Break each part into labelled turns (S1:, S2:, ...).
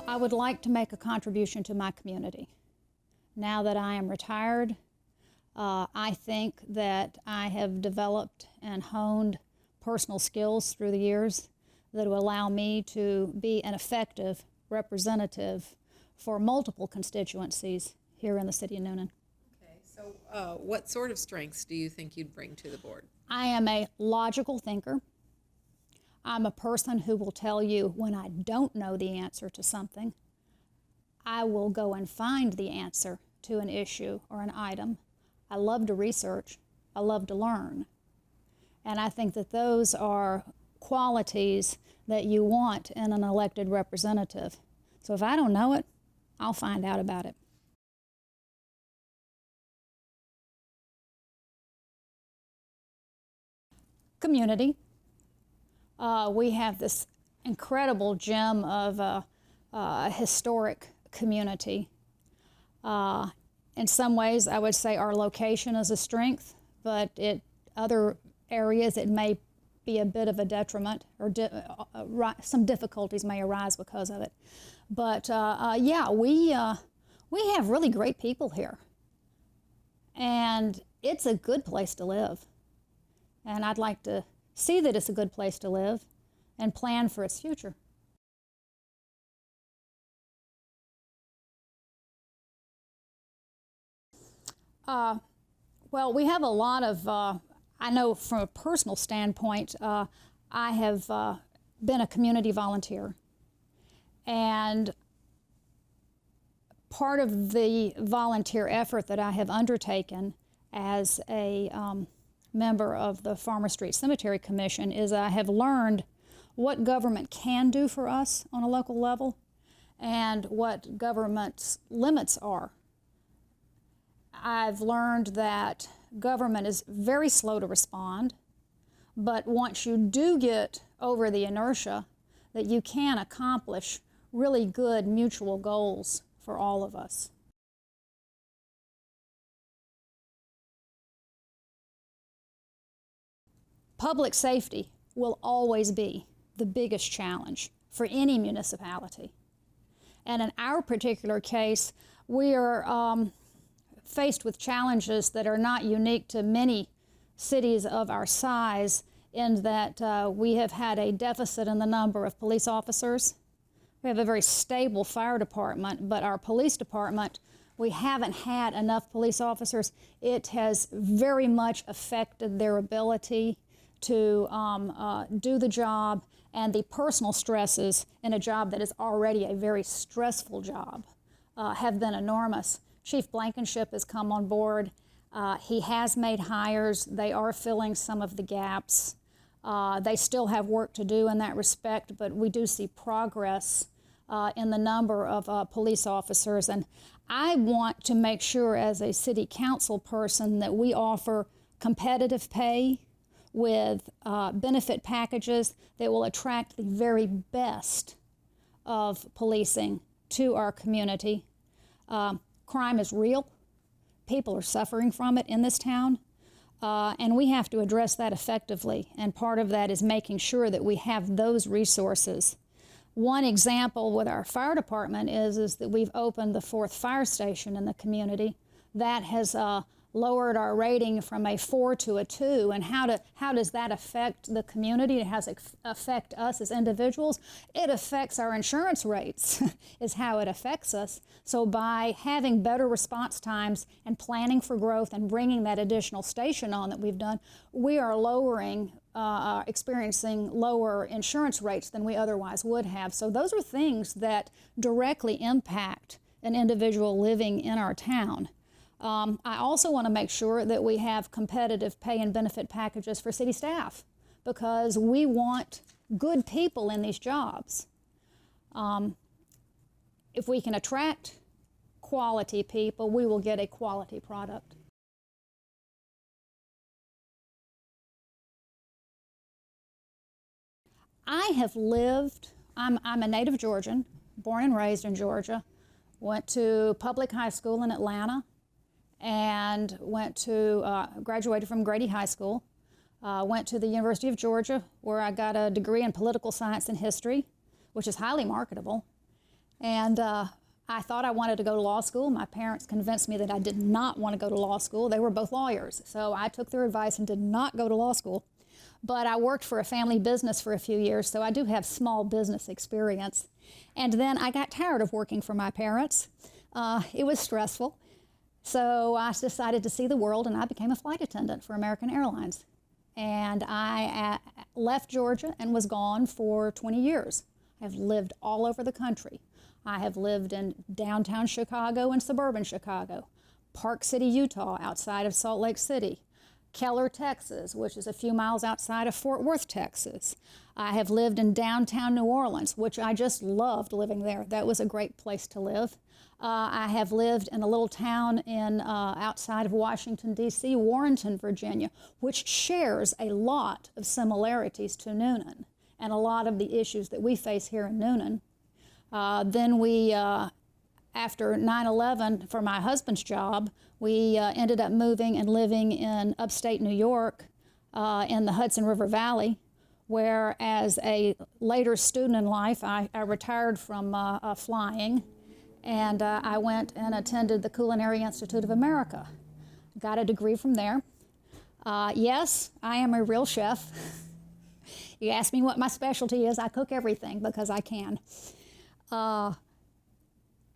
S1: Well, I would like to make a contribution to my community. Now that I am retired, I think that I have developed and honed personal skills through the years that will allow me to be an effective representative for multiple constituencies here in the city of Newnan.
S2: Okay, so what sort of strengths do you think you'd bring to the board?
S1: I am a logical thinker. I'm a person who will tell you when I don't know the answer to something. I will go and find the answer to an issue or an item. I love to research. I love to learn. And I think that those are qualities that you want in an elected representative. So if I don't know it, I'll find out about it. Community. We have this incredible gem of a historic community. In some ways, I would say our location is a strength, but other areas it may be a bit of a detriment, or some difficulties may arise because of it. But yeah, we have really great people here, and it's a good place to live. And I'd like to see that it's a good place to live and plan for its future. Well, we have a lot of, I know from a personal standpoint, I have been a community volunteer. And part of the volunteer effort that I have undertaken as a member of the Farmer Street Cemetery Commission is I have learned what government can do for us on a local level and what government's limits are. I've learned that government is very slow to respond, but once you do get over the inertia, that you can accomplish really good mutual goals for all of us. Public safety will always be the biggest challenge for any municipality. And in our particular case, we are faced with challenges that are not unique to many cities of our size, in that we have had a deficit in the number of police officers. We have a very stable fire department, but our police department, we haven't had enough police officers. It has very much affected their ability to do the job, and the personal stresses in a job that is already a very stressful job have been enormous. Chief Blankenship has come on board. He has made hires. They are filling some of the gaps. They still have work to do in that respect, but we do see progress in the number of police officers. And I want to make sure as a city council person that we offer competitive pay with benefit packages that will attract the very best of policing to our community. Crime is real. People are suffering from it in this town, and we have to address that effectively, and part of that is making sure that we have those resources. One example with our fire department is that we've opened the 4th fire station in the community. That has lowered our rating from a 4 to a 2. And how does that affect the community? How does it affect us as individuals? It affects our insurance rates is how it affects us. So by having better response times and planning for growth and bringing that additional station on that we've done, we are experiencing lower insurance rates than we otherwise would have. So those are things that directly impact an individual living in our town. I also want to make sure that we have competitive pay and benefit packages for city staff, because we want good people in these jobs. If we can attract quality people, we will get a quality product. I have lived, I'm a native Georgian, born and raised in Georgia, went to public high school in Atlanta, and graduated from Grady High School, went to the University of Georgia, where I got a degree in political science and history, which is highly marketable. And I thought I wanted to go to law school. My parents convinced me that I did not want to go to law school. They were both lawyers, so I took their advice and did not go to law school. But I worked for a family business for a few years, so I do have small business experience. And then I got tired of working for my parents. It was stressful. So I decided to see the world, and I became a flight attendant for American Airlines. And I left Georgia and was gone for 20 years. I've lived all over the country. I have lived in downtown Chicago and suburban Chicago, Park City, Utah, outside of Salt Lake City, Keller, Texas, which is a few miles outside of Fort Worth, Texas. I have lived in downtown New Orleans, which I just loved living there. That was a great place to live. I have lived in a little town in outside of Washington, D.C., Warrenton, Virginia, which shares a lot of similarities to Newnan and a lot of the issues that we face here in Newnan. Then we, after 9/11, for my husband's job, we ended up moving and living in upstate New York in the Hudson River Valley, where as a later student in life, I retired from flying, and I went and attended the Culinary Institute of America. Got a degree from there. Yes, I am a real chef. You ask me what my specialty is, I cook everything because I can.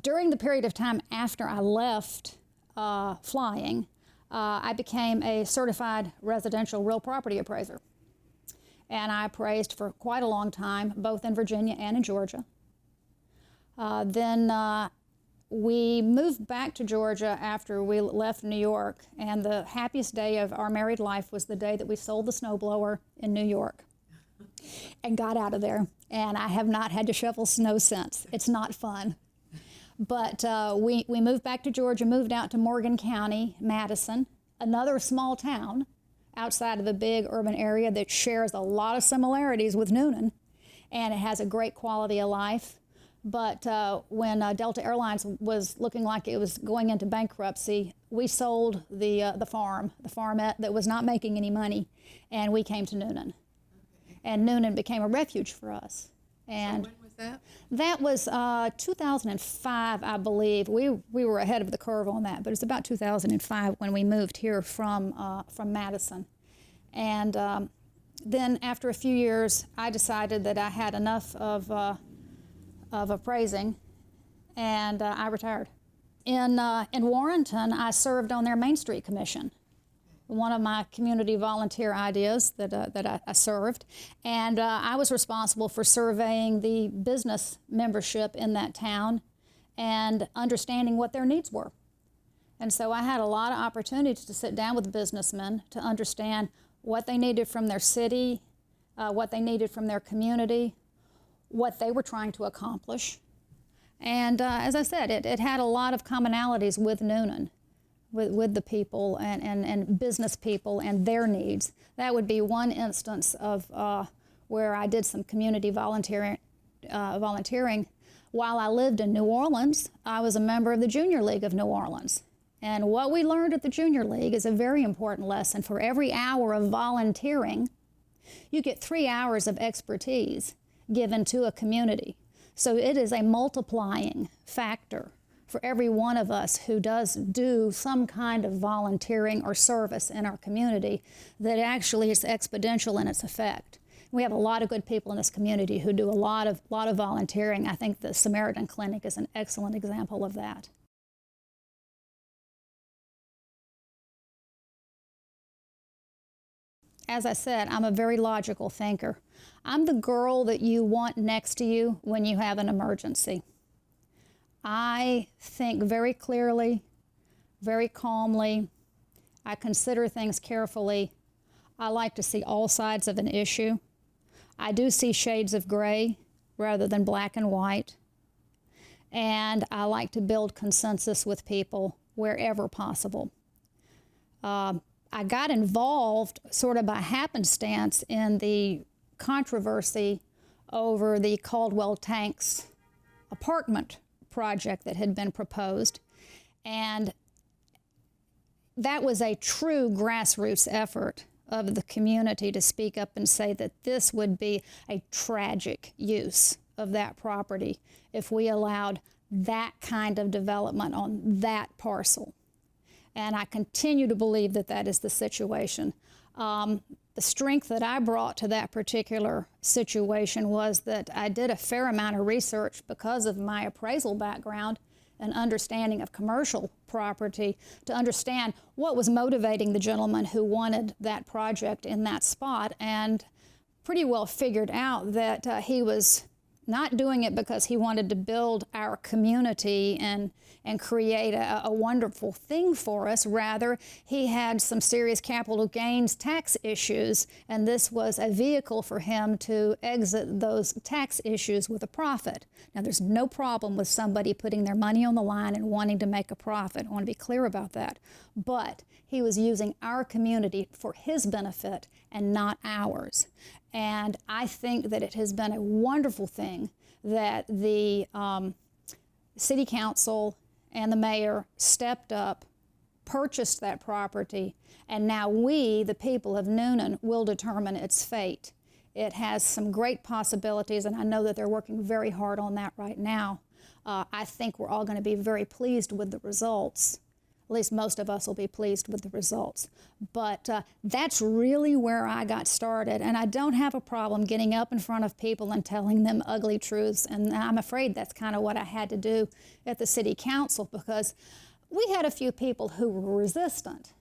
S1: During the period of time after I left flying, I became a certified residential real property appraiser. And I appraised for quite a long time, both in Virginia and in Georgia. Then we moved back to Georgia after we left New York, and the happiest day of our married life was the day that we sold the snowblower in New York and got out of there. And I have not had to shovel snow since. It's not fun. But we moved back to Georgia, moved out to Morgan County, Madison, another small town outside of a big urban area that shares a lot of similarities with Newnan, and it has a great quality of life. But when Delta Airlines was looking like it was going into bankruptcy, we sold the farmette that was not making any money, and we came to Newnan. Okay. And Newnan became a refuge for us. And
S2: so when was that?
S1: That was 2005, I believe. We were ahead of the curve on that, but it's about 2005 when we moved here from Madison. And then after a few years, I decided that I had enough of appraising, and I retired. In Warrenton, I served on their Main Street Commission, one of my community volunteer ideas that I served. And I was responsible for surveying the business membership in that town and understanding what their needs were. And so I had a lot of opportunities to sit down with businessmen to understand what they needed from their city, what they needed from their community, what they were trying to accomplish. And as I said, it had a lot of commonalities with Newnan, with the people and business people and their needs. That would be one instance of where I did some community volunteering. While I lived in New Orleans, I was a member of the Junior League of New Orleans. And what we learned at the Junior League is a very important lesson. For every hour of volunteering, you get 3 hours of expertise given to a community. So it is a multiplying factor for every one of us who does do some kind of volunteering or service in our community that actually is exponential in its effect. We have a lot of good people in this community who do a lot of volunteering. I think the Samaritan Clinic is an excellent example of that. As I said, I'm a very logical thinker. I'm the girl that you want next to you when you have an emergency. I think very clearly, very calmly. I consider things carefully. I like to see all sides of an issue. I do see shades of gray rather than black and white. And I like to build consensus with people wherever possible. I got involved sort of by happenstance in the controversy over the Caldwell Tanks apartment project that had been proposed. And that was a true grassroots effort of the community to speak up and say that this would be a tragic use of that property if we allowed that kind of development on that parcel. And I continue to believe that that is the situation. The strength that I brought to that particular situation was that I did a fair amount of research because of my appraisal background and understanding of commercial property to understand what was motivating the gentleman who wanted that project in that spot, and pretty well figured out that he was not doing it because he wanted to build our community and create a wonderful thing for us. Rather, he had some serious capital gains tax issues, and this was a vehicle for him to exit those tax issues with a profit. Now, there's no problem with somebody putting their money on the line and wanting to make a profit. I want to be clear about that. But he was using our community for his benefit and not ours. And I think that it has been a wonderful thing that the City Council and the mayor stepped up, purchased that property, and now we, the people of Newnan, will determine its fate. It has some great possibilities, and I know that they're working very hard on that right now. I think we're all going to be very pleased with the results. At least most of us will be pleased with the results. But that's really where I got started, and I don't have a problem getting up in front of people and telling them ugly truths, and I'm afraid that's kind of what I had to do at the City Council, because we had a few people who were resistant.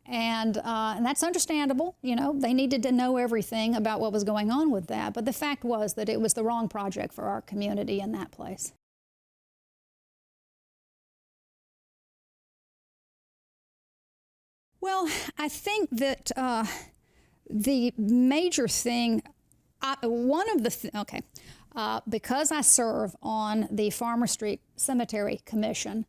S1: And that's understandable. You know, they needed to know everything about what was going on with that, but the fact was that it was the wrong project for our community in that place. Well, I think that the major thing, because I serve on the Farmer Street Cemetery Commission,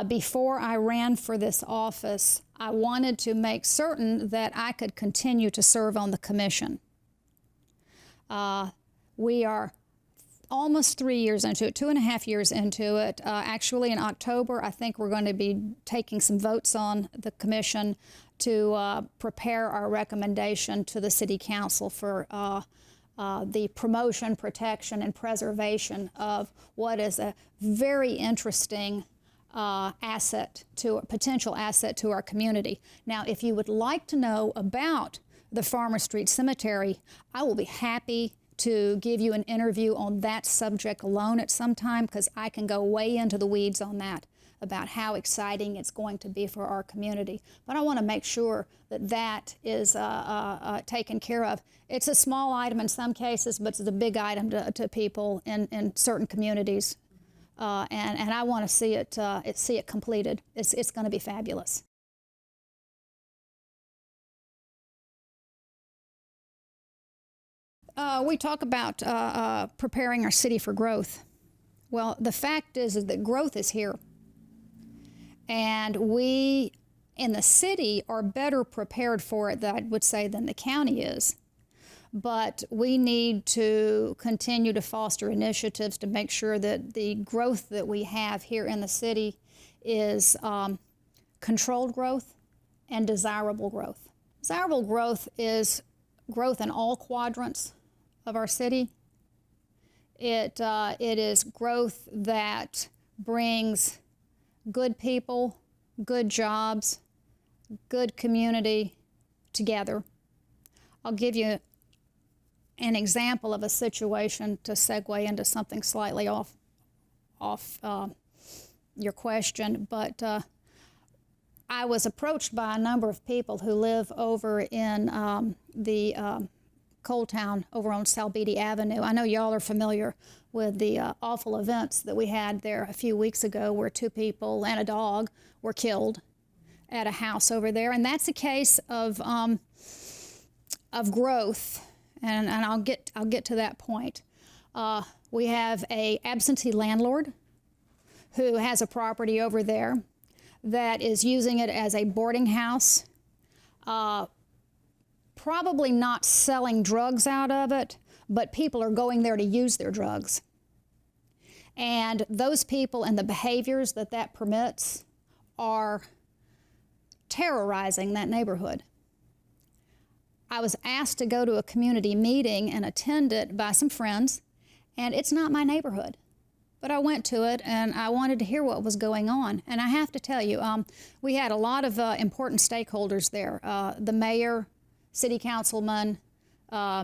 S1: before I ran for this office, I wanted to make certain that I could continue to serve on the commission. We are almost 3 years into it, 2.5 years into it. Actually, in October, I think we're going to be taking some votes on the commission to prepare our recommendation to the City Council for the promotion, protection, and preservation of what is a very interesting potential asset to our community. Now, if you would like to know about the Farmer Street Cemetery, I will be happy to give you an interview on that subject alone at some time, because I can go way into the weeds on that, about how exciting it's going to be for our community. But I want to make sure that that is taken care of. It's a small item in some cases, but it's a big item to people in certain communities. And I want to see it completed. It's going to be fabulous. We talk about preparing our city for growth. Well, the fact is that growth is here. And we in the city are better prepared for it, I would say, than the county is. But we need to continue to foster initiatives to make sure that the growth that we have here in the city is controlled growth and desirable growth. Desirable growth is growth in all quadrants of our city. It is growth that brings good people, good jobs, good community together. I'll give you an example of a situation to segue into something slightly off your question, but I was approached by a number of people who live over in the Coal Town over on Salbeatty Avenue. I know y'all are familiar with the awful events that we had there a few weeks ago, where 2 people and a dog were killed at a house over there, and that's a case of growth, and I'll get to that point. We have a absentee landlord who has a property over there that is using it as a boarding house, probably not selling drugs out of it, but people are going there to use their drugs. And those people and the behaviors that permits are terrorizing that neighborhood. I was asked to go to a community meeting and attend it by some friends, and it's not my neighborhood. But I went to it, and I wanted to hear what was going on. And I have to tell you, we had a lot of important stakeholders there. The mayor, city councilman,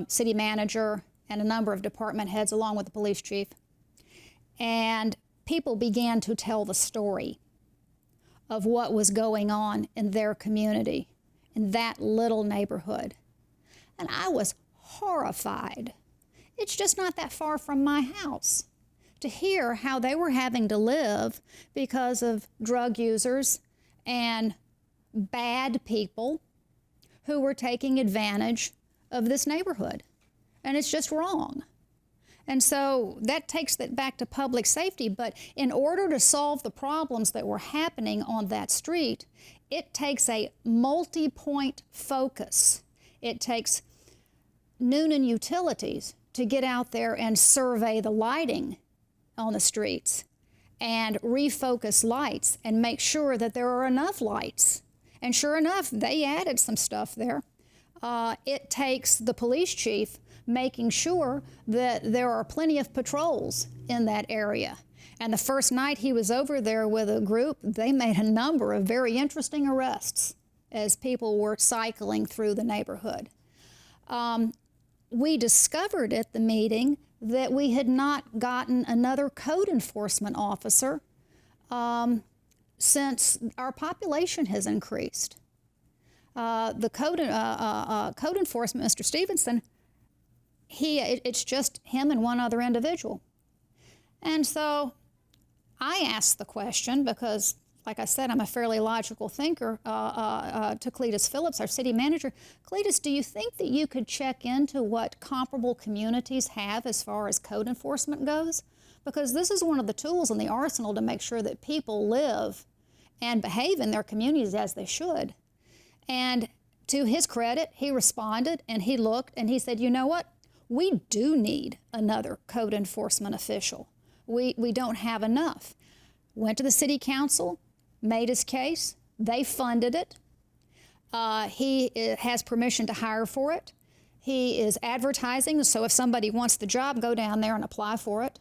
S1: city manager, and a number of department heads, along with the police chief. And people began to tell the story of what was going on in their community, in that little neighborhood. And I was horrified. It's just not that far from my house, to hear how they were having to live because of drug users and bad people who were taking advantage of this neighborhood. And it's just wrong. And so that takes it back to public safety. But in order to solve the problems that were happening on that street, it takes a multi-point focus. It takes Newnan Utilities to get out there and survey the lighting on the streets and refocus lights and make sure that there are enough lights. And sure enough, they added some stuff there. It takes the police chief making sure that there are plenty of patrols in that area. And the first night he was over there with a group, they made a number of very interesting arrests as people were cycling through the neighborhood. We discovered at the meeting that we had not gotten another code enforcement officer since our population has increased. The code enforcement, Mr. Stevenson, it's just him and one other individual. And so I asked the question because, like I said, I'm a fairly logical thinker, to Cletus Phillips, our city manager. Cletus, do you think that you could check into what comparable communities have as far as code enforcement goes? Because this is one of the tools in the arsenal to make sure that people live and behave in their communities as they should. And to his credit, he responded and he looked and he said, you know what? We do need another code enforcement official. We don't have enough. Went to the city council, made his case. They funded it. He has permission to hire for it. He is advertising, so if somebody wants the job, go down there and apply for it.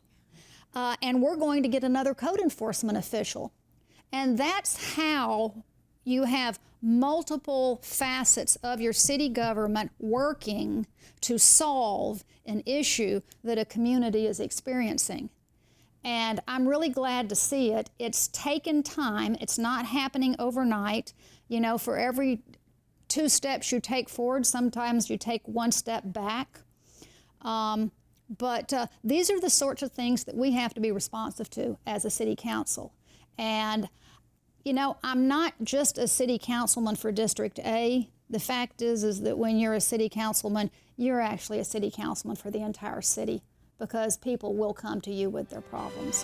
S1: And we're going to get another code enforcement official. And that's how you have multiple facets of your city government working to solve an issue that a community is experiencing. And I'm really glad to see it. It's taken time. It's not happening overnight. You know, for every 2 steps you take forward, sometimes you take 1 step back. But these are the sorts of things that we have to be responsive to as a city council. And, you know, I'm not just a city councilman for District A. The fact is that when you're a city councilman, you're actually a city councilman for the entire city, because people will come to you with their problems.